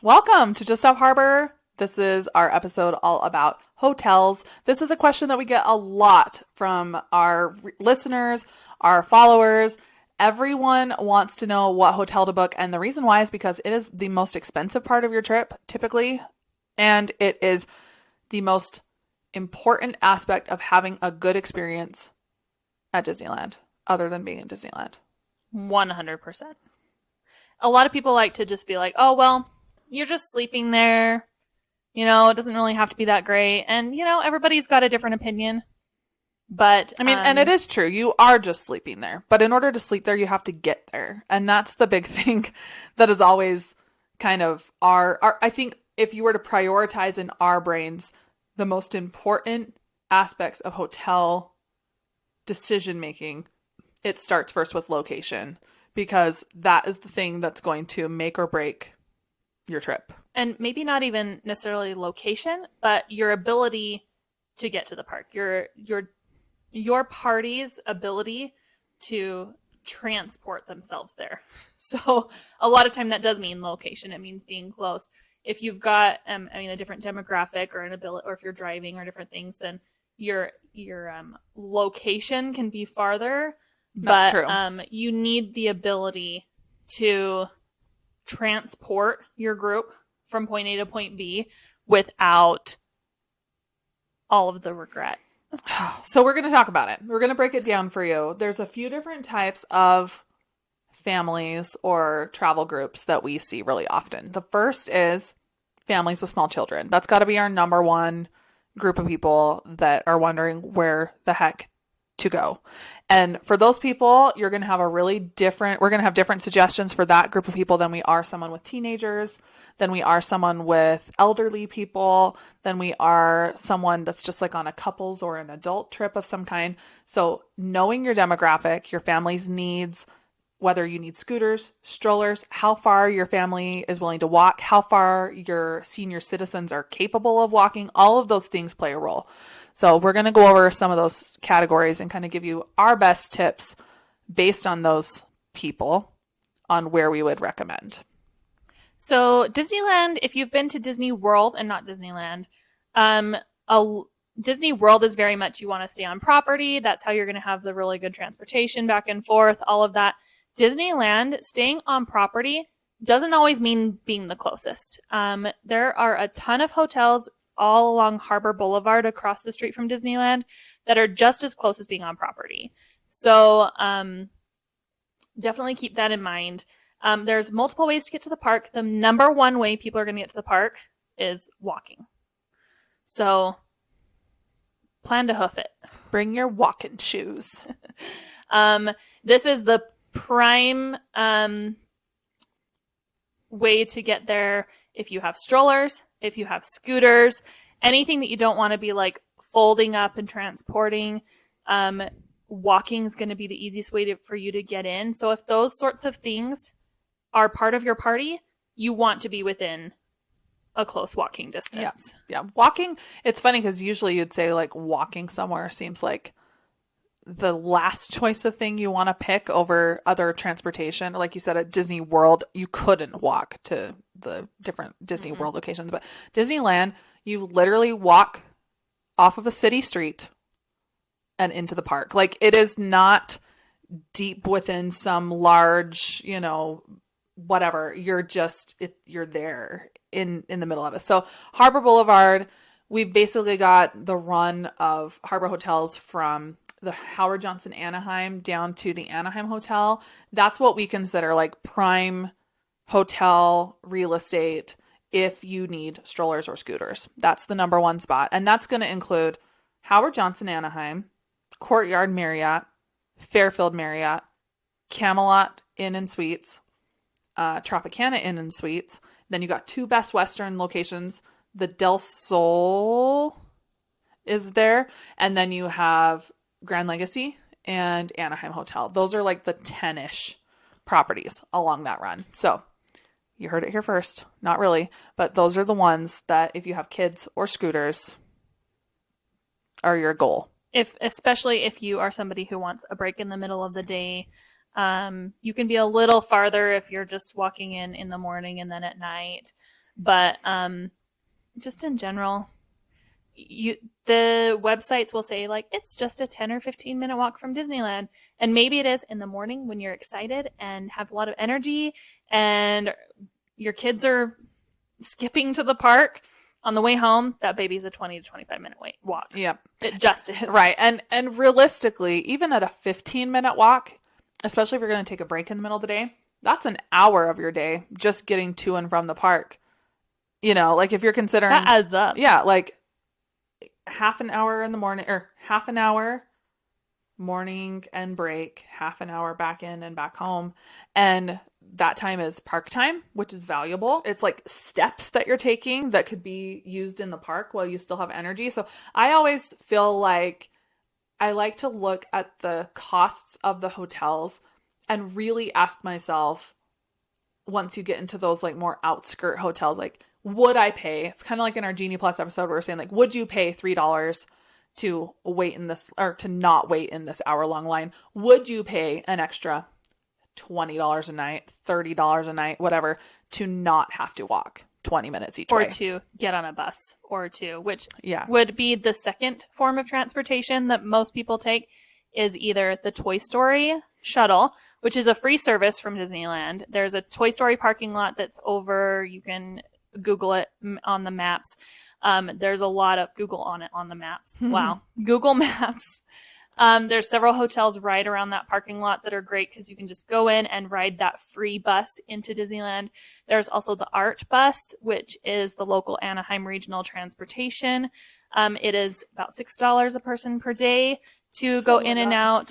Welcome to Just Off Harbor. This is our episode all about hotels. This is a question that we get a lot from our listeners, our followers. Everyone wants to know what hotel to book, and the reason why is because it is the most expensive part of your trip, typically, and it is the most important aspect of having a good experience at Disneyland, other than being in Disneyland. 100%. A lot of people like to just be like, oh, well, you're just sleeping there. You know, it doesn't really have to be that great. And, you know, everybody's got a different opinion. But I mean, and it is true. You are just sleeping there. But in order to sleep there, you have to get there. And that's the big thing that is always kind of our I think if you were to prioritize in our brains, the most important aspects of hotel decision making, it starts first with location, because that is the thing that's going to make or break your trip. And maybe not even necessarily location, but your ability to get to the park. Your party's ability to transport themselves there. So a lot of time that does mean location. It means being close. If you've got a different demographic or an ability, or if you're driving or different things, then your location can be farther. That's But true. you need the ability to transport your group from point A to point B without all of the regret. So we're going to talk about it. We're going to break it down for you. There's a few different types of families or travel groups that we see really often. The first is families with small children. That's got to be our number one group of people that are wondering where the heck to go. And for those people, you're going to have we're going to have different suggestions for that group of people than we are someone with teenagers, than we are someone with elderly people, than we are someone that's just like on a couples or an adult trip of some kind. So knowing your demographic, your family's needs, whether you need scooters, strollers, how far your family is willing to walk, how far your senior citizens are capable of walking, all of those things play a role. So we're going to go over some of those categories and kind of give you our best tips based on those people on where we would recommend. So Disneyland, if you've been to Disney World and not Disneyland, Disney World is very much you want to stay on property. That's how you're going to have the really good transportation back and forth, all of that. Disneyland, staying on property doesn't always mean being the closest. There are a ton of hotels all along Harbor Boulevard across the street from Disneyland that are just as close as being on property. So definitely keep that in mind. There's multiple ways to get to the park. The number one way people are going to get to the park is walking. So plan to hoof it. Bring your walking shoes. This is the prime way to get there if you have strollers, if you have scooters, anything that you don't want to be like folding up and transporting. Walking is going to be the easiest way for you to get in. So if those sorts of things are part of your party, you want to be within a close walking distance. Yeah. Walking, it's funny because usually you'd say like walking somewhere seems like the last choice of thing you want to pick over other transportation. Like you said, at Disney World, you couldn't walk to the different Disney World locations, but Disneyland, you literally walk off of a city street and into the park. Like, it is not deep within some large, whatever. You're there in the middle of it. So Harbor Boulevard, we've basically got the run of Harbor hotels from the Howard Johnson Anaheim down to the Anaheim Hotel. That's what we consider like prime hotel real estate if you need strollers or scooters. That's the number one spot. And that's going to include Howard Johnson Anaheim, Courtyard Marriott, Fairfield Marriott, Camelot Inn and Suites, Tropicana Inn and Suites. Then you got two Best Western locations. The Del Sol is there. And then you have Grand Legacy and Anaheim Hotel. Those are like the 10-ish properties along that run. So you heard it here first. Not really, but those are the ones that if you have kids or scooters are your goal. Especially if you are somebody who wants a break in the middle of the day. You can be a little farther if you're just walking in the morning and then at night. But just in general, the websites will say like it's just a 10 or 15 minute walk from Disneyland, and maybe it is in the morning when you're excited and have a lot of energy and your kids are skipping to the park. On the way home, that baby's a 20 to 25 minute walk. Yep. It just is. Right. And realistically, even at a 15-minute walk, especially if you're going to take a break in the middle of the day, that's an hour of your day just getting to and from the park. You know, like if you're considering that adds up. Yeah, like half an hour in the morning, or half an hour morning and break, half an hour back in and back home. And that time is park time, which is valuable. It's like steps that you're taking that could be used in the park while you still have energy. So I always feel like I like to look at the costs of the hotels and really ask myself, once you get into those like more outskirt hotels, like, would I pay? It's kind of like in our Genie Plus episode where we're saying like, would you pay $3 to wait in this, or to not wait in this hour-long line? Would you pay an extra $20 a night, $30 a night, whatever, to not have to walk 20 minutes each way? Or to get on a bus or two, which Yeah. would be the second form of transportation that most people take, is either the Toy Story shuttle, which is a free service from Disneyland. There's a Toy Story parking lot that's over, you can Google it on the maps. There's a lot of Google on it on the maps. Wow. Google Maps. There's several hotels right around that parking lot that are great because you can just go in and ride that free bus into Disneyland. There's also the Art Bus, which is the local Anaheim regional transportation. It is about $6 a person per day to go in and out.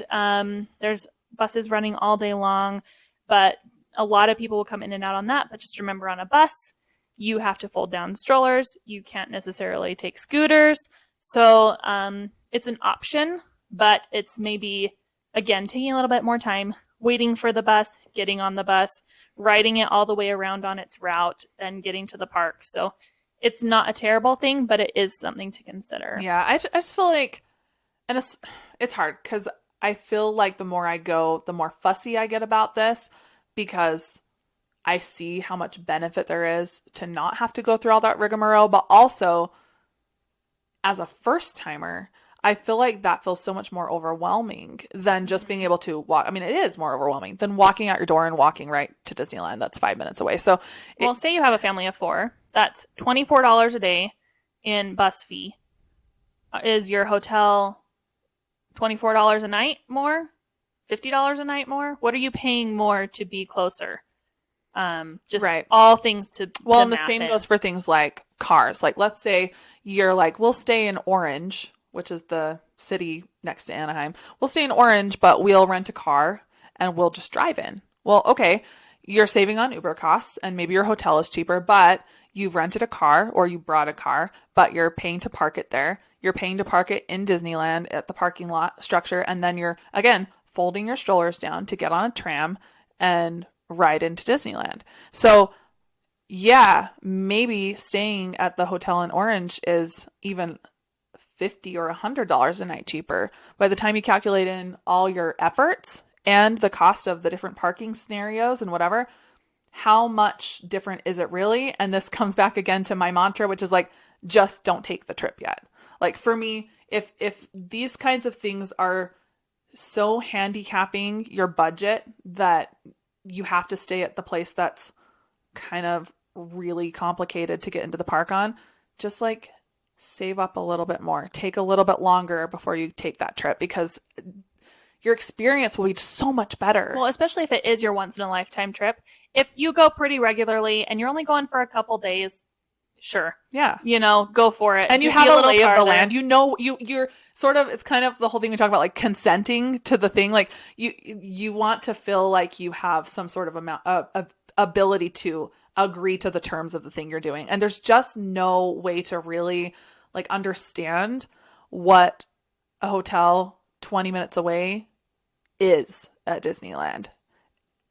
There's buses running all day long, but a lot of people will come in and out on that. But just remember, on a bus, you have to fold down strollers. You can't necessarily take scooters. So it's an option, but it's maybe, again, taking a little bit more time, waiting for the bus, getting on the bus, riding it all the way around on its route, then getting to the park. So it's not a terrible thing, but it is something to consider. Yeah, I just feel like, and it's hard because I feel like the more I go, the more fussy I get about this, because I see how much benefit there is to not have to go through all that rigmarole. But also, as a first timer, I feel like that feels so much more overwhelming than just being able to walk. I mean, it is more overwhelming than walking out your door and walking right to Disneyland. That's 5 minutes away. So, well, say you have a family of 4. That's $24 a day in bus fee. Is your hotel $24 a night more? $50 a night more? What are you paying more to be closer? Just right. All things to well, and the same goes for things like cars. Like, let's say you're like, we'll stay in Orange, which is the city next to Anaheim. We'll stay in Orange, but we'll rent a car and we'll just drive in. Well, okay, you're saving on Uber costs and maybe your hotel is cheaper, but you've rented a car or you brought a car, but you're paying to park it there. You're paying to park it in Disneyland at the parking lot structure. And then you're, again, folding your strollers down to get on a tram and ride into Disneyland. So yeah, maybe staying at the hotel in Orange is even $50 or $100 a night cheaper. By the time you calculate in all your efforts and the cost of the different parking scenarios and whatever, how much different is it really? And this comes back again to my mantra, which is like, just don't take the trip yet. Like for me, if these kinds of things are so handicapping your budget that you have to stay at the place that's kind of really complicated to get into the park on, just like save up a little bit more, take a little bit longer before you take that trip, because your experience will be so much better. Well, especially if it is your once in a lifetime trip. If you go pretty regularly and you're only going for a couple days, sure. Yeah. Go for it. And you have a lay of the land. You're sort of, it's kind of the whole thing we talk about, like consenting to the thing. Like you want to feel like you have some sort of amount of ability to agree to the terms of the thing you're doing. And there's just no way to really like understand what a hotel 20 minutes away is at Disneyland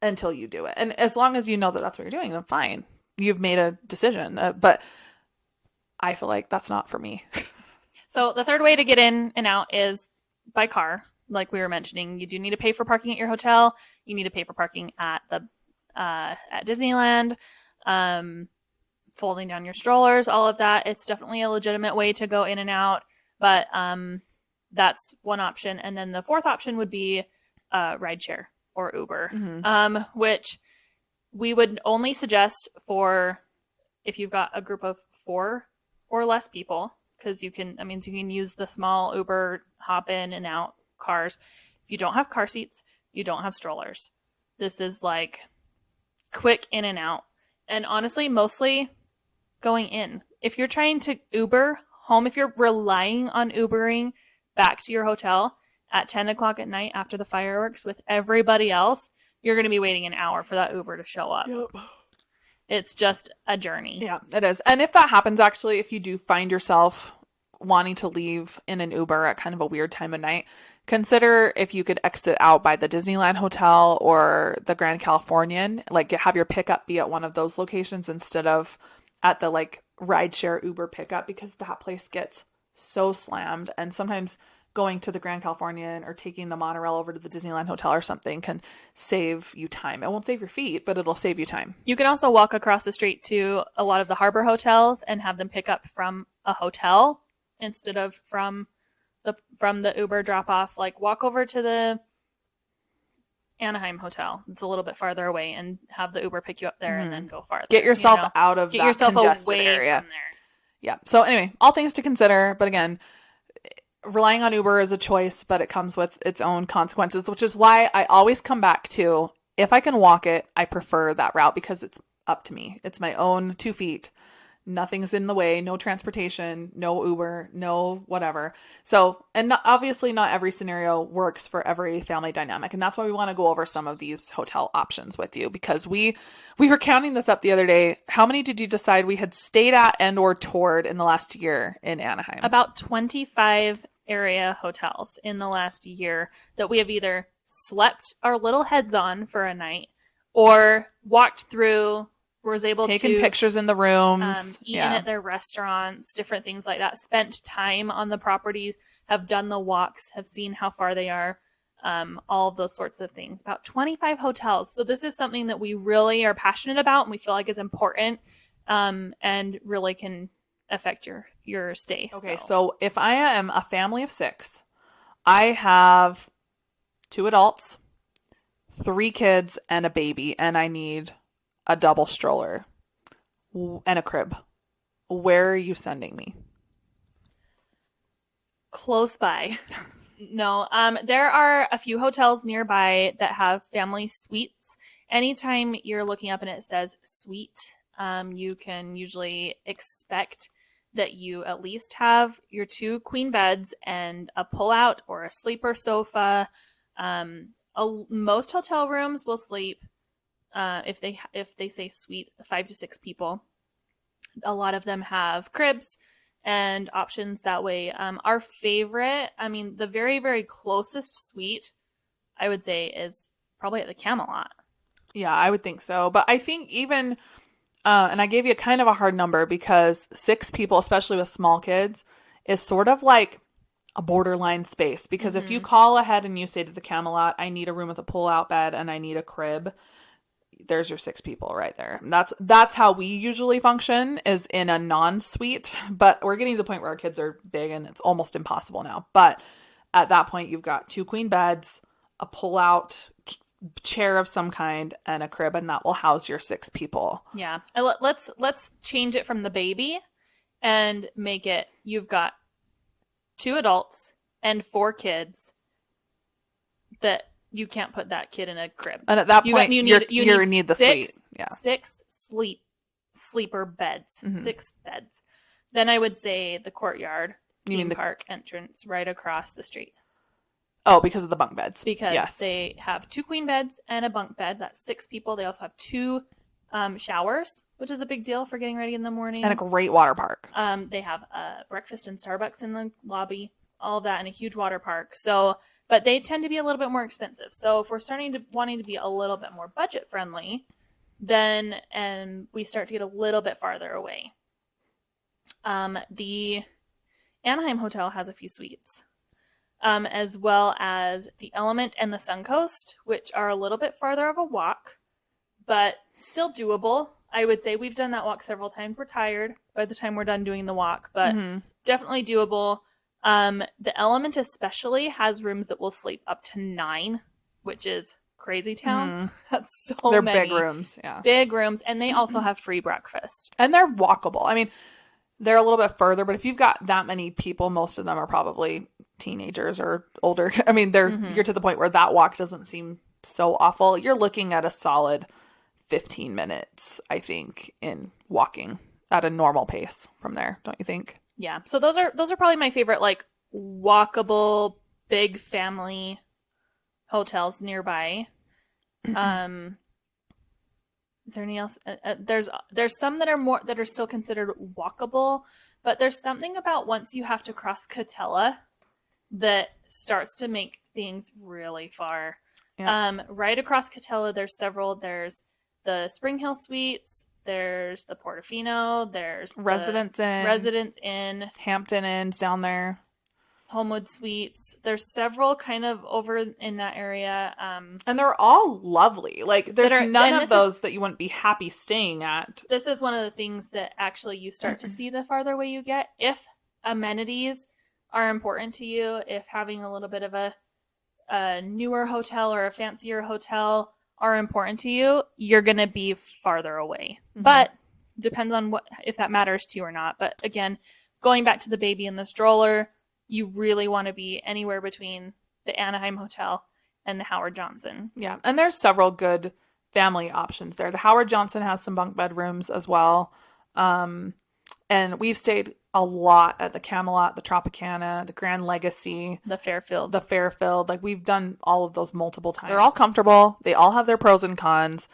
until you do it. And as long as you know that that's what you're doing, then fine. You've made a decision. But I feel like that's not for me. So the third way to get in and out is by car. Like we were mentioning, you do need to pay for parking at your hotel. You need to pay for parking at the at Disneyland. folding down your strollers, all of that. It's definitely a legitimate way to go in and out, but that's one option. And then the fourth option would be rideshare or Uber, which we would only suggest for if you've got a group of 4 or less people, because you can use the small Uber hop in and out cars. If you don't have car seats, you don't have strollers. This is like quick in and out. And honestly, mostly going in. If you're trying to Uber home, if you're relying on Ubering back to your hotel at 10 o'clock at night after the fireworks with everybody else, you're going to be waiting an hour for that Uber to show up. Yep. It's just a journey. Yeah, it is. And if that happens, actually, if you do find yourself wanting to leave in an Uber at kind of a weird time of night, consider if you could exit out by the Disneyland Hotel or the Grand Californian, like have your pickup be at one of those locations instead of at the like rideshare Uber pickup, because that place gets so slammed. And sometimes going to the Grand Californian or taking the monorail over to the Disneyland Hotel or something can save you time. It won't save your feet, but it'll save you time. You can also walk across the street to a lot of the harbor hotels and have them pick up from a hotel instead of from the Uber drop off. Like walk over to the Anaheim Hotel. It's a little bit farther away, and have the Uber pick you up there and then go farther. Get yourself out of that congested area. From there. Yeah. So anyway, all things to consider. But again, relying on Uber is a choice, but it comes with its own consequences, which is why I always come back to, if I can walk it, I prefer that route because it's up to me. It's my own 2 feet. Nothing's in the way, no transportation, no Uber, no whatever. So, and obviously not every scenario works for every family dynamic. And that's why we want to go over some of these hotel options with you, because we were counting this up the other day. How many did you decide we had stayed at and or toured in the last year in Anaheim? About 25 area hotels in the last year that we have either slept our little heads on for a night or walked through, was able taking to pictures in the rooms, eaten at their restaurants, different things like that, spent time on the properties, have done the walks, have seen how far they are, all of those sorts of things. About 25 hotels. So this is something that we really are passionate about and we feel like is important, and really can affect your stay. Okay, so if I am a family of 6, I have 2 adults, 3 kids, and a baby, and I need a double stroller and a crib. Where are you sending me? Close by. No, there are a few hotels nearby that have family suites. Anytime you're looking up and it says suite, you can usually expect that you at least have your 2 queen beds and a pull-out or a sleeper sofa. Most hotel rooms will sleep, if they say suite, 5 to 6 people. A lot of them have cribs and options that way. Our favorite, the very, very closest suite, I would say, is probably at the Camelot. Yeah, I would think so. But I think even, and I gave you kind of a hard number because 6 people, especially with small kids, is sort of like a borderline space. Because if you call ahead and you say to the Camelot, I need a room with a pull-out bed and I need a crib, there's your 6 people right there. And that's how we usually function, is in a non-suite. But we're getting to the point where our kids are big and it's almost impossible now. But at that point, you've got 2 queen beds, a pull-out chair of some kind, and a crib, and that will house your 6 people. Yeah. Let's change it from the baby and make it, you've got 2 adults and 4 kids that you can't put that kid in a crib. And at that point, you need the suite. Yeah. 6 sleeper beds. 6 beds. Then I would say the courtyard theme park entrance right across the street. Oh, because of the bunk beds. Because they have 2 queen beds and a bunk bed. That's 6 people. They also have 2 showers, which is a big deal for getting ready in the morning. And a great water park. They have breakfast and Starbucks in the lobby, all of that, and a huge water park. So, but they tend to be a little bit more expensive. So if we're wanting to be a little bit more budget friendly, then we start to get a little bit farther away. The Anaheim Hotel has a few suites, as well as the Element and the Suncoast, which are a little bit farther of a walk, but still doable. I would say we've done that walk several times. We're tired by the time we're done doing the walk, but definitely doable. The Element especially has rooms that will sleep up to 9, which is crazy town. That's so They're many. big rooms, yeah. Big rooms, and they also have free breakfast. And they're walkable. I mean, they're a little bit further, but if you've got that many people, most of them are probably teenagers or older. I mean, you're to the point where that walk doesn't seem so awful. You're looking at a solid 15 minutes, I think, in walking at a normal pace from there, don't you think? Yeah. So those are probably my favorite, like, walkable big family hotels nearby. Is there anything else? There's some that are still considered walkable, but there's something about once you have to cross Catella that starts to make things really far. Yeah. Right across Catella, there's several. There's the Spring Hill Suites. There's the Portofino. There's Residence Inn. Hampton Inn's down there. Homewood Suites. There's several kind of over in that area. And they're all lovely. Like, there's none of those that you wouldn't be happy staying at. This is one of the things that actually you start to see the farther away you get. If amenities are important to you, if having a little bit of a newer hotel or a fancier hotel are important to you, you're going to be farther away. But depends on if that matters to you or not. But again, going back to the baby in the stroller, you really want to be anywhere between the Anaheim Hotel and the Howard Johnson. Yeah, and there's several good family options there. The Howard Johnson has some bunk bed rooms as well. And we've stayed a lot at the Camelot, the Tropicana, the Grand Legacy. The Fairfield. Like, we've done all of those multiple times. They're all comfortable. They all have their pros and cons.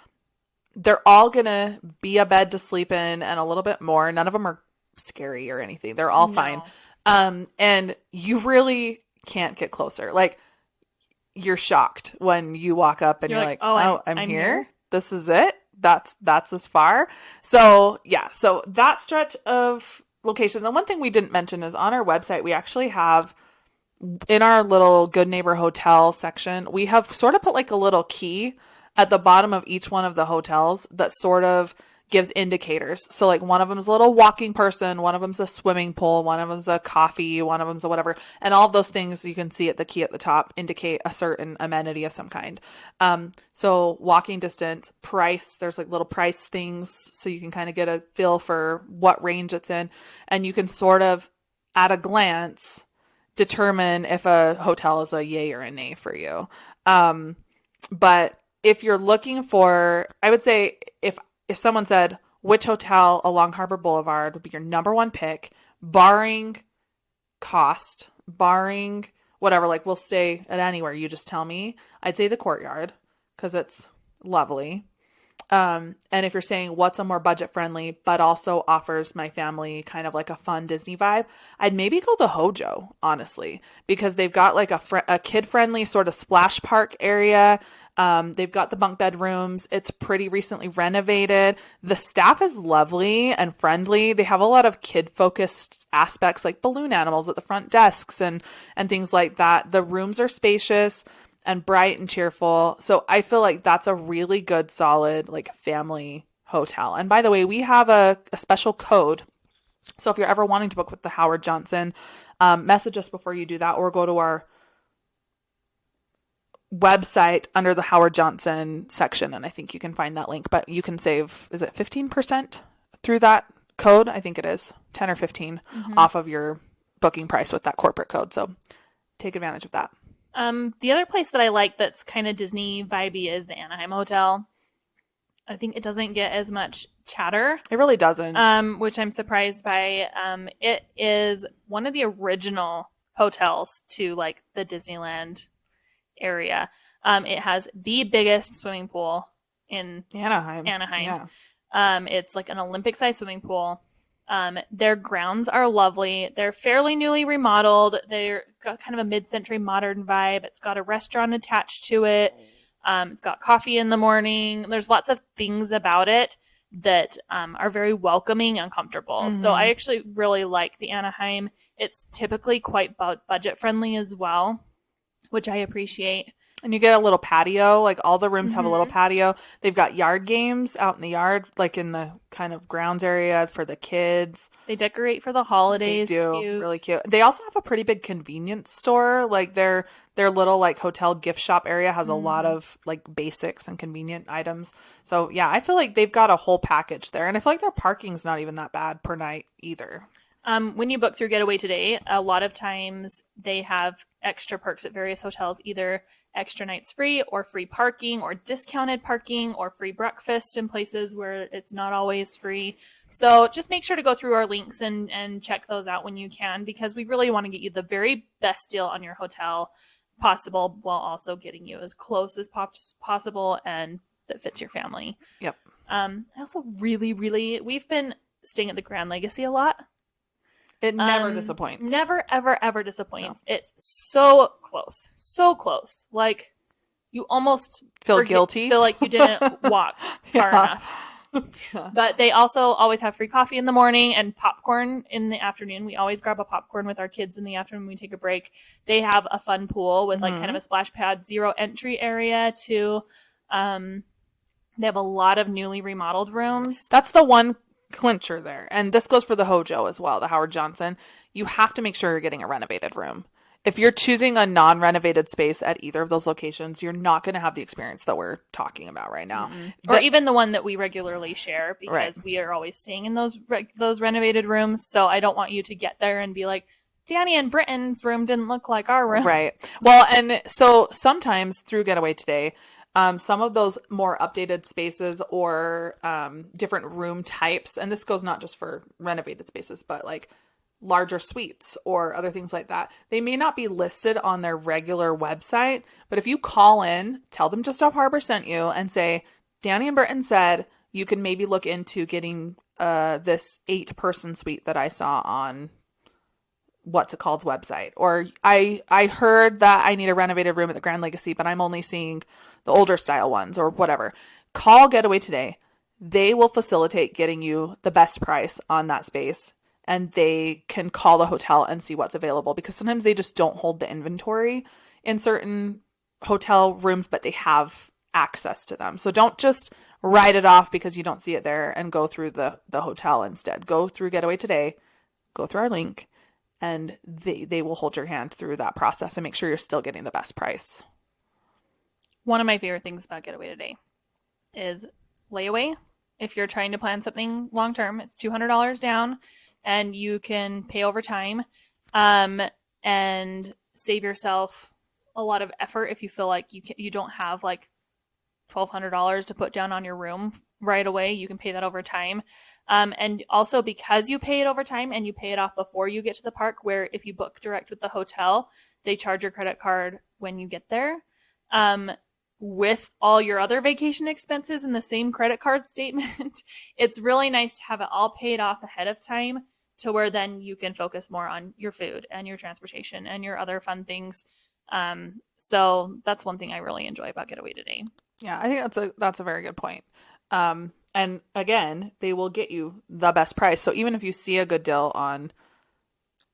They're all going to be a bed to sleep in and a little bit more. None of them are scary or anything. They're all fine. And you really can't get closer. Like, you're shocked when you walk up and you're like, oh, I'm here. This is it. That's as far. So yeah. So that stretch of locations. And one thing we didn't mention is on our website, we actually have in our little Good Neighbor Hotel section, we have sort of put like a little key at the bottom of each one of the hotels that sort of gives indicators. So like one of them is a little walking person, one of them's a swimming pool, one of them's a coffee, one of them's a whatever. And all of those things you can see at the key at the top indicate a certain amenity of some kind. So walking distance, price, there's like little price things so you can kind of get a feel for what range it's in. And you can sort of at a glance determine if a hotel is a yay or a nay for you. But if you're looking for, I would say if someone said, which hotel along Harbor Boulevard would be your number one pick, barring cost, barring whatever, like we'll stay at anywhere, you just tell me, I'd say the Courtyard because it's lovely. And if you're saying what's a more budget friendly, but also offers my family kind of like a fun Disney vibe, I'd maybe go the Hojo, honestly, because they've got like a kid friendly sort of splash park area. They've got the bunk bed rooms. It's pretty recently renovated. The staff is lovely and friendly. They have a lot of kid-focused aspects like balloon animals at the front desks and things like that. The rooms are spacious and bright and cheerful. So I feel like that's a really good, solid, like family hotel. And by the way, we have a special code. So if you're ever wanting to book with the Howard Johnson, message us before you do that or go to our website under the Howard Johnson section, and I think you can find that link, but you can save, is it 15% through that code? I think it is 10 or 15 off of your booking price with that corporate code. So take advantage of that. The other place that I like that's kind of Disney vibey is the Anaheim Hotel. I think it doesn't get as much chatter. It really doesn't. Which I'm surprised by. It is one of the original hotels to like the Disneyland area. It has the biggest swimming pool in Anaheim. Yeah. It's like an Olympic-sized swimming pool. Their grounds are lovely. They're fairly newly remodeled. They're got kind of a mid-century modern vibe. It's got a restaurant attached to it. It's got coffee in the morning. There's lots of things about it that are very welcoming and comfortable. So I actually really like the Anaheim. It's typically quite budget-friendly as well, which I appreciate. And you get a little patio. Like all the rooms have a little Mm-hmm. patio. They've got yard games out in the yard, like in the kind of grounds area for the kids. They decorate for the They holidays. do, Cute. really cute. They also have a pretty big convenience store. Like their little like hotel gift shop area has a lot Mm-hmm. of like basics and convenient items. So yeah, I feel like they've got a whole package there. And I feel like their parking's not even that bad per night either. When you book through Getaway Today, a lot of times they have extra perks at various hotels, either extra nights free or free parking or discounted parking or free breakfast in places where it's not always free. So just make sure to go through our links and check those out when you can, because we really want to get you the very best deal on your hotel possible while also getting you as close as possible and that fits your family. Yep. I also we've been staying at the Grand Legacy a lot. It never disappoints. Never, ever, ever No. disappoints. It's so close. So close. Like you almost Feel guilty. feel like you didn't walk far Yeah. enough. Yeah. But they also always have free coffee in the morning and popcorn in the afternoon. We always grab a popcorn with our kids in the afternoon when we take a break. They have a fun pool with like kind of a splash pad, zero entry area too. They have a lot of newly remodeled rooms. That's the one clincher there. And this goes for the Hojo as well, the Howard Johnson. You have to make sure you're getting a renovated room. If you're choosing a non-renovated space at either of those locations, you're not going to have the experience that we're talking about right now. Or even the one that we regularly share, because Right. we are always staying in those renovated rooms. So I don't want you to get there and be like, Danny and Britton's room didn't look like our room. Right. Well, and so sometimes through Getaway Today, some of those more updated spaces or different room types, and this goes not just for renovated spaces, but like larger suites or other things like that, they may not be listed on their regular website. But if you call in, tell them Just Off Harbor sent you and say, Danny and Britton said you can maybe look into getting this 8-person suite that I saw on what's it called's website, or I heard that I need a renovated room at the Grand Legacy, but I'm only seeing the older style ones or whatever. Call Getaway Today. They will facilitate getting you the best price on that space, and they can call the hotel and see what's available, because sometimes they just don't hold the inventory in certain hotel rooms, but they have access to them. So don't just write it off because you don't see it there and go through the hotel instead. Go through Getaway Today, go through our link, and they will hold your hand through that process and make sure you're still getting the best price. One of my favorite things about Getaway Today is layaway. If you're trying to plan something long term, it's $200 down, and you can pay over time, and save yourself a lot of effort if you feel like you don't have like $1,200 to put down on your room right away. You can pay that over time. And also, because you pay it over time and you pay it off before you get to the park, where if you book direct with the hotel, they charge your credit card when you get there. With all your other vacation expenses in the same credit card statement, it's really nice to have it all paid off ahead of time, to where then you can focus more on your food and your transportation and your other fun things. So that's one thing I really enjoy about Getaway Today. Yeah, I think that's a very good point. And again, they will get you the best price. So even if you see a good deal on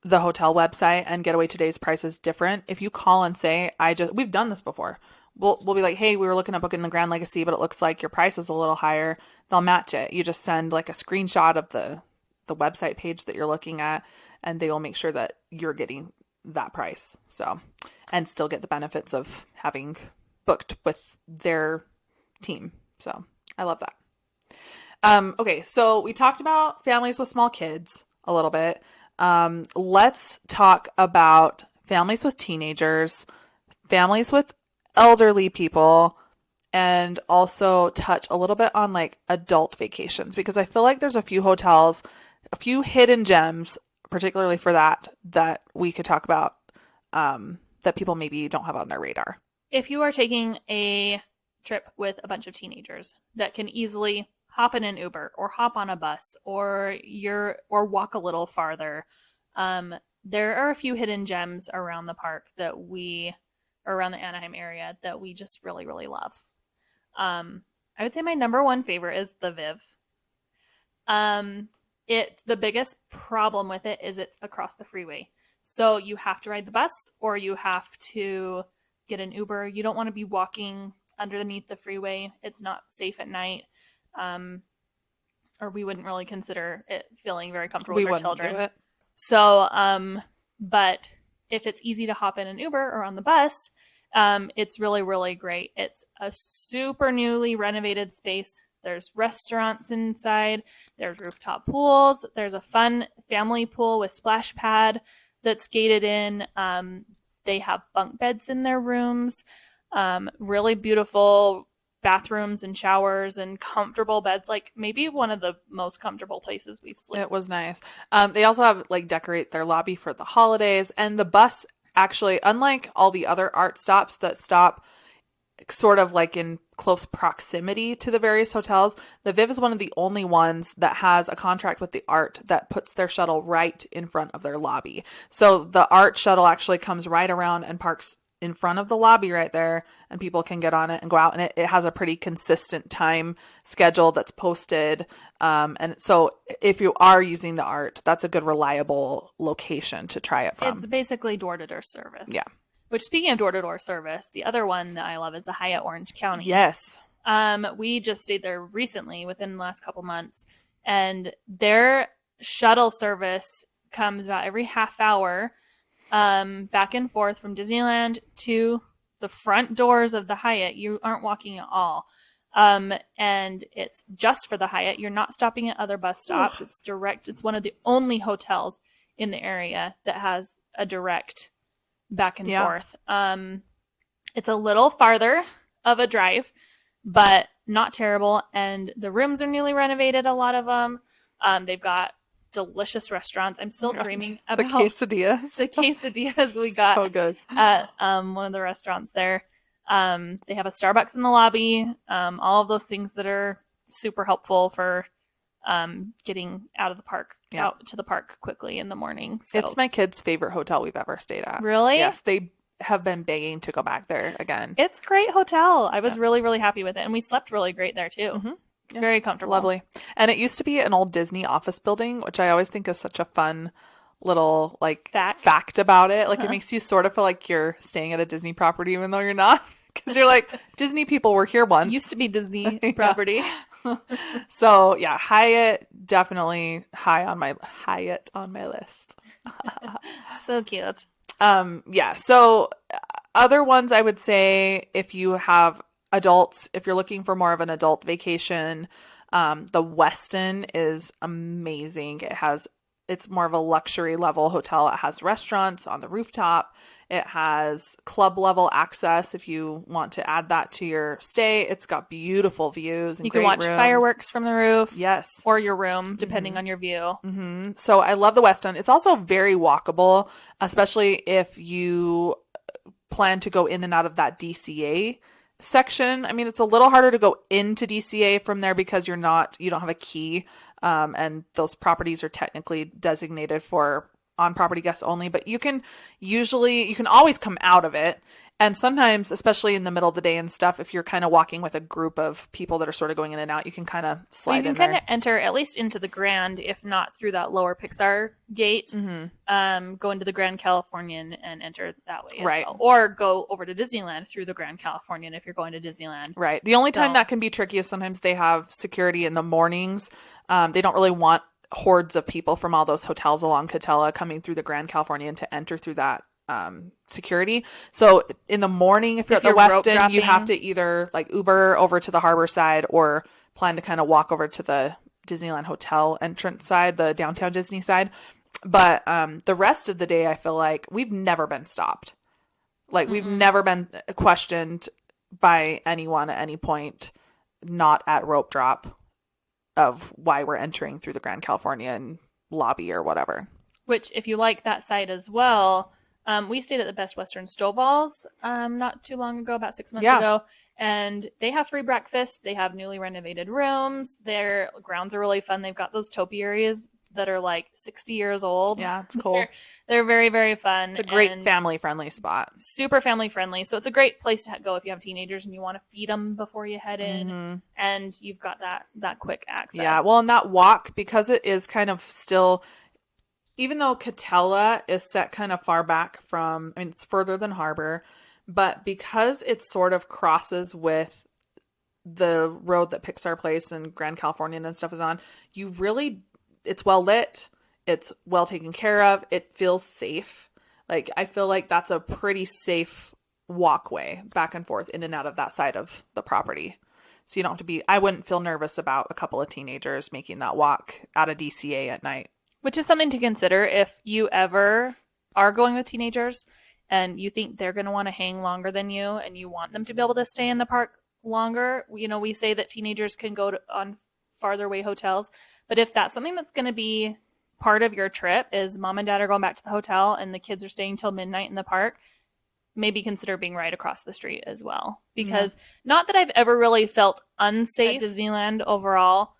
the hotel website and Getaway Today's price is different, if you call and say, we've done this before. We'll be like, hey, we were looking at booking the Grand Legacy, but it looks like your price is a little higher. They'll match it. You just send like a screenshot of the website page that you're looking at, and they will make sure that you're getting that price. So, and still get the benefits of having booked with their team. So I love that. Okay, so we talked about families with small kids a little bit. Let's talk about families with teenagers, families with elderly people, and also touch a little bit on like adult vacations, because I feel like there's a few hotels, a few hidden gems, particularly for that we could talk about, that people maybe don't have on their radar. If you are taking a trip with a bunch of teenagers that can easily hop in an Uber or hop on a bus or walk a little farther, there are a few hidden gems around the park around the Anaheim area that we just really, really love. I would say my number one favorite is the Viv. The biggest problem with it is it's across the freeway. So you have to ride the bus, or you have to get an Uber. You don't want to be walking underneath the freeway. It's not safe at night. Or we wouldn't really consider it feeling very comfortable We with our wouldn't children. do it. So, but if it's easy to hop in an Uber or on the bus, it's really, really great. It's a super newly renovated space. There's restaurants inside. There's rooftop pools. There's a fun family pool with splash pad that's gated in. They have bunk beds in their rooms. Really beautiful bathrooms and showers and comfortable beds. Like maybe one of the most comfortable places we've slept. It was nice. They also have like decorate their lobby for the holidays, and the bus actually, unlike all the other art stops that stop sort of like in close proximity to the various hotels, the Viv is one of the only ones that has a contract with the art that puts their shuttle right in front of their lobby. So the art shuttle actually comes right around and parks in front of the lobby right there, and people can get on it and go out, and it has a pretty consistent time schedule that's posted. And so if you are using the art, that's a good reliable location to try it from. It's basically door-to-door service. Yeah. Which, speaking of door-to-door service, the other one that I love is the Hyatt Orange County. Yes. We just stayed there recently within the last couple months, and their shuttle service comes about every half hour back and forth from Disneyland to the front doors of the Hyatt. You aren't walking at all. And it's just for the Hyatt. You're not stopping at other bus stops. It's direct. It's one of the only hotels in the area that has a direct back and forth. It's a little farther of a drive, but not terrible. And the rooms are newly renovated, a lot of them. They've got delicious restaurants. I'm still dreaming about the quesadillas. The quesadillas we got so good at one of the restaurants there. They have a Starbucks in the lobby. All of those things that are super helpful for getting out to the park quickly in the morning. So. It's my kids' favorite hotel we've ever stayed at. Really? Yes, they have been begging to go back there again. It's a great hotel. I was really, really happy with it. And we slept really great there too. Mm-hmm. Yeah. Very comfortable. Lovely. And it used to be an old Disney office building, which I always think is such a fun little like fact about it. Like it makes you sort of feel like you're staying at a Disney property even though you're not. Because you're like, Disney people were here once. Used to be Disney property. So yeah, Hyatt definitely high on my list. So cute. Yeah. So other ones I would say if you have adults, if you're looking for more of an adult vacation, the Westin is amazing. It's more of a luxury level hotel. It has restaurants on the rooftop. It has club level access if you want to add that to your stay. It's got beautiful views and you can watch rooms. Fireworks from the roof. Yes. Or your room, depending on your view. Mm-hmm. So I love the Westin. It's also very walkable, especially if you plan to go in and out of that DCA section. I mean, it's a little harder to go into DCA from there because you don't have a key. And those properties are technically designated for on-property guests only, but you can always come out of it. And sometimes, especially in the middle of the day and stuff, if you're kind of walking with a group of people that are sort of going in and out, you can kind of slide in there. You can kind of enter at least into the Grand, if not through that lower Pixar gate. Mm-hmm. Go into the Grand Californian and enter that way as well. Or go over to Disneyland through the Grand Californian if you're going to Disneyland. Right. The only time that can be tricky is sometimes they have security in the mornings. They don't really want hordes of people from all those hotels along Catella coming through the Grand Californian to enter through that security. So in the morning, if you're at the Westin, you have to either like Uber over to the harbor side or plan to kind of walk over to the Disneyland Hotel entrance side, the downtown Disney side. But the rest of the day, I feel like we've never been stopped. Like we've never been questioned by anyone at any point, not at rope drop, of why we're entering through the Grand Californian lobby or whatever. Which, if you like that site as well, we stayed at the Best Western Stovall's not too long ago, about 6 months ago. And they have free breakfast. They have newly renovated rooms. Their grounds are really fun. They've got those topiaries that are like 60 years old. Yeah, it's cool. They're very, very fun. It's a great family-friendly spot. Super family-friendly. So it's a great place to go if you have teenagers and you want to feed them before you head in. Mm-hmm. And you've got that quick access. Yeah, well, and that walk, because it is kind of still, even though Catella is set kind of far back from, I mean, it's further than Harbor, but because it sort of crosses with the road that Pixar Place and Grand Californian and stuff is on, it's well lit, it's well taken care of, it feels safe. Like, I feel like that's a pretty safe walkway back and forth in and out of that side of the property. So you don't have to I wouldn't feel nervous about a couple of teenagers making that walk out of DCA at night. Which is something to consider if you ever are going with teenagers and you think they're going to want to hang longer than you and you want them to be able to stay in the park longer. You know, we say that teenagers can go on farther away hotels, but if that's something that's going to be part of your trip is mom and dad are going back to the hotel and the kids are staying till midnight in the park, maybe consider being right across the street as well. Because not that I've ever really felt unsafe at Disneyland overall,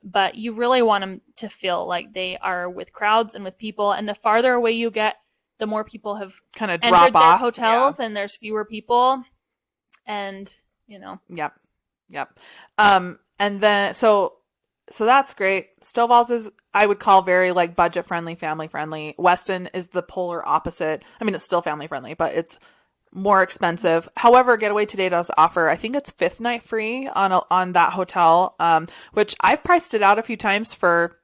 but you really want them to feel like they are with crowds and with people. And the farther away you get, the more people have kind of entered drop their off hotels and there's fewer people. And, you know. Yep. And then, so that's great. Stovall's is, I would call very like budget friendly, family friendly. Weston is the polar opposite. I mean, it's still family friendly, but it's more expensive. However, Getaway Today does offer, I think it's 5th night free on that hotel, which I've priced it out a few times for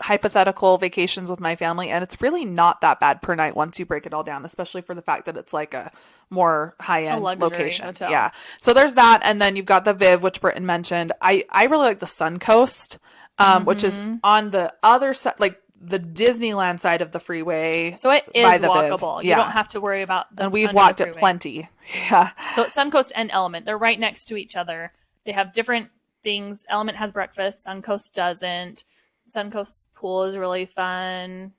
hypothetical vacations with my family, and it's really not that bad per night once you break it all down, especially for the fact that it's like a more high-end location. Hotel. Yeah. So there's that, and then you've got the Viv, which Britton mentioned. I really like the Suncoast, which is on the other side, like the Disneyland side of the freeway. So it is by the walkable. Viv. You don't have to worry about and we've walked it plenty. Yeah. So Suncoast and Element, they're right next to each other. They have different things. Element has breakfast. Suncoast doesn't. Suncoast's pool is really fun.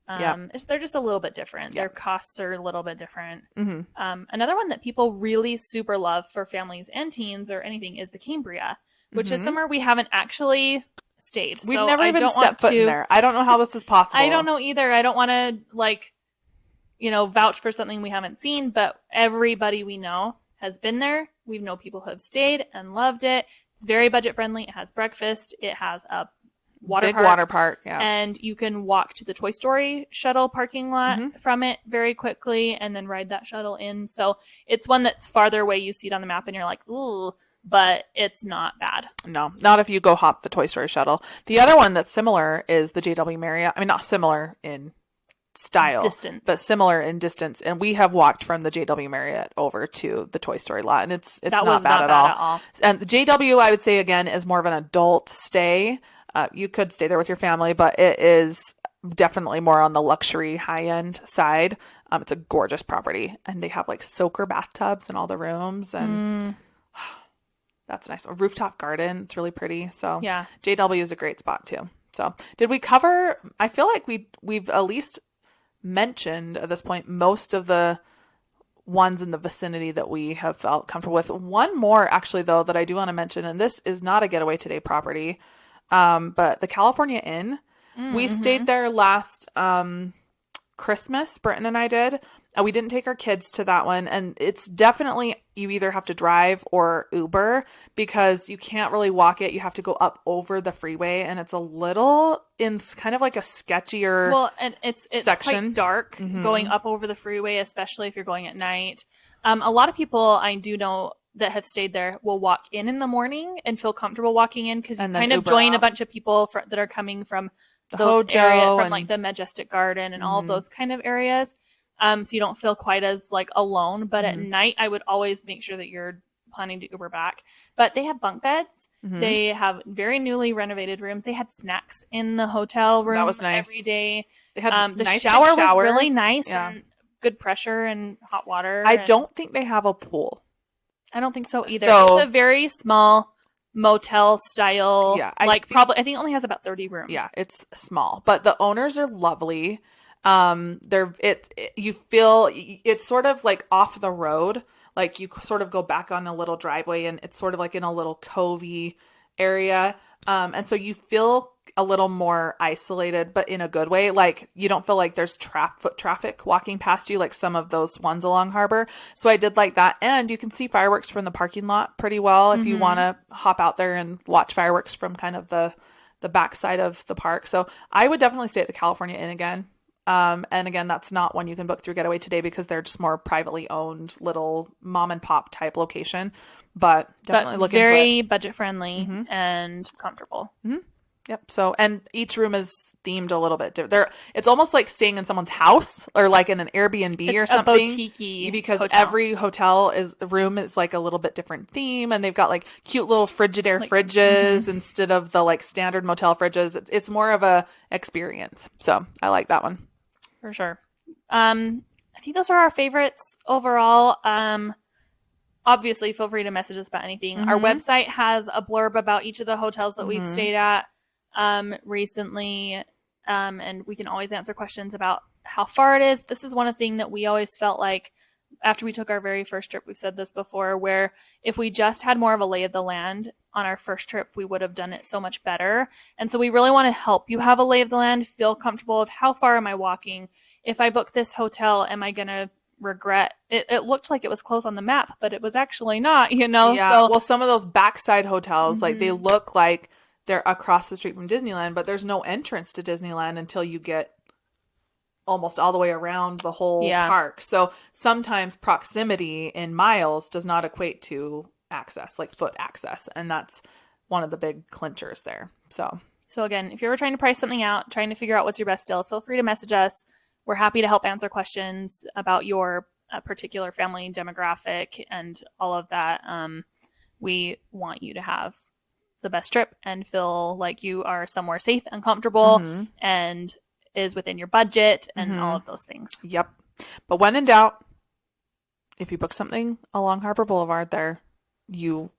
They're just a little bit different. Their costs are a little bit different. Another one that people really super love for families and teens or anything is the Cambria, which is somewhere we haven't actually stayed. We've never even stepped foot in there. I don't know how this is possible. I don't know either. I don't want to vouch for something we haven't seen, but everybody we know has been there. We know people who have stayed and loved it. It's very budget friendly. It has breakfast. It has a big water park, yeah. And you can walk to the Toy Story shuttle parking lot from it very quickly and then ride that shuttle in. So it's one that's farther away. You see it on the map and you're like, ooh, but it's not bad. No, not if you go hop the Toy Story shuttle. The other one that's similar is the JW Marriott. I mean, not similar in style, distance, but similar in distance. And we have walked from the JW Marriott over to the Toy Story lot, and it's not bad at all. And the JW, I would say again, is more of an adult stay. You could stay there with your family, but it is definitely more on the luxury high-end side. It's a gorgeous property, and they have like soaker bathtubs in all the rooms, and that's nice. A rooftop garden. It's really pretty. So yeah, JW is a great spot too. So did we cover, I feel like we've at least mentioned at this point most of the ones in the vicinity that we have felt comfortable with. One more actually though that I do want to mention, and this is not a Getaway Today property, but the California Inn. We stayed there last Christmas, Britton and I did. We didn't take our kids to that one, and it's definitely, you either have to drive or Uber because you can't really walk it. You have to go up over the freeway, and it's a little in kind of like a sketchier and it's section. Quite dark going up over the freeway, especially if you're going at night. A lot of people I do know that have stayed there will walk in the morning and feel comfortable walking in because you kind of join a bunch of people that are coming from those areas, from like the Majestic Garden and all of those kind of areas. So you don't feel quite as like alone, but at night I would always make sure that you're planning to Uber back. But they have bunk beds. They have very newly renovated rooms. They had snacks in the hotel room. That was nice. Every day. They had the nice shower was really nice and good pressure and hot water. I don't think they have a pool. I don't think so either. It's a very small motel style. Yeah, I think it only has about 30 rooms. Yeah, it's small, but the owners are lovely. You feel it's sort of like off the road, like you sort of go back on a little driveway and it's sort of like in a little covey area. And so you feel a little more isolated, but in a good way. Like you don't feel like there's foot traffic walking past you, like some of those ones along Harbor. So I did like that. And you can see fireworks from the parking lot pretty well if you want to hop out there and watch fireworks from kind of the backside of the park. So I would definitely stay at the California Inn again. And again, that's not one you can book through Getaway Today because they're just more privately owned little mom and pop type location. But definitely look into it. Very budget friendly and comfortable. Yep. So, and each room is themed a little bit different. It's almost like staying in someone's house or like in an Airbnb or something. A boutique-y because hotel. every room is like a little bit different theme, and they've got like cute little Frigidaire fridges instead of the like standard motel fridges. It's more of a experience. So I like that one for sure. I think those are our favorites overall. Obviously, feel free to message us about anything. Our website has a blurb about each of the hotels that we've stayed at recently, and we can always answer questions about how far it is. This is one thing that we always felt like after we took our very first trip, we've said this before, where if we just had more of a lay of the land on our first trip, we would have done it so much better. And so we really want to help you have a lay of the land, feel comfortable of how far am I walking? If I book this hotel, am I going to regret it? It looked like it was close on the map, but it was actually not, Yeah. So, well, some of those backside hotels, like they look like they're across the street from Disneyland, but there's no entrance to Disneyland until you get almost all the way around the whole park. So sometimes proximity in miles does not equate to access, like foot access. And that's one of the big clinchers there. So again, if you're ever trying to price something out, trying to figure out what's your best deal, feel free to message us. We're happy to help answer questions about your particular family demographic and all of that. We want you to have the best trip and feel like you are somewhere safe and comfortable and is within your budget and all of those things. Yep. But when in doubt, if you book something along Harbor Boulevard there, you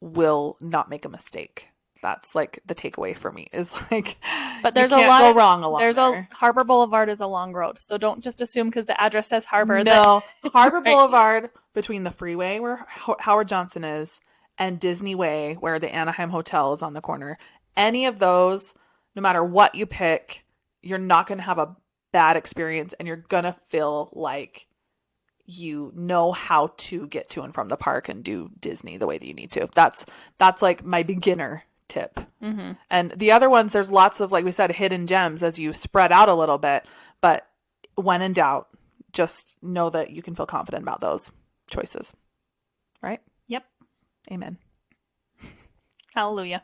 will not make a mistake. That's like the takeaway for me is like, but there's you can't a lot go wrong along there. A Harbor Boulevard is a long road. So don't just assume because the address says Harbor. No, Harbor Boulevard between the freeway where Howard Johnson is and Disney Way, where the Anaheim Hotel is on the corner. Any of those, no matter what you pick, you're not going to have a bad experience and you're going to feel like you know how to get to and from the park and do Disney the way that you need to. That's like my beginner tip. And the other ones, there's lots of, like we said, hidden gems as you spread out a little bit. But when in doubt, just know that you can feel confident about those choices. Right? Yep. Amen. Hallelujah.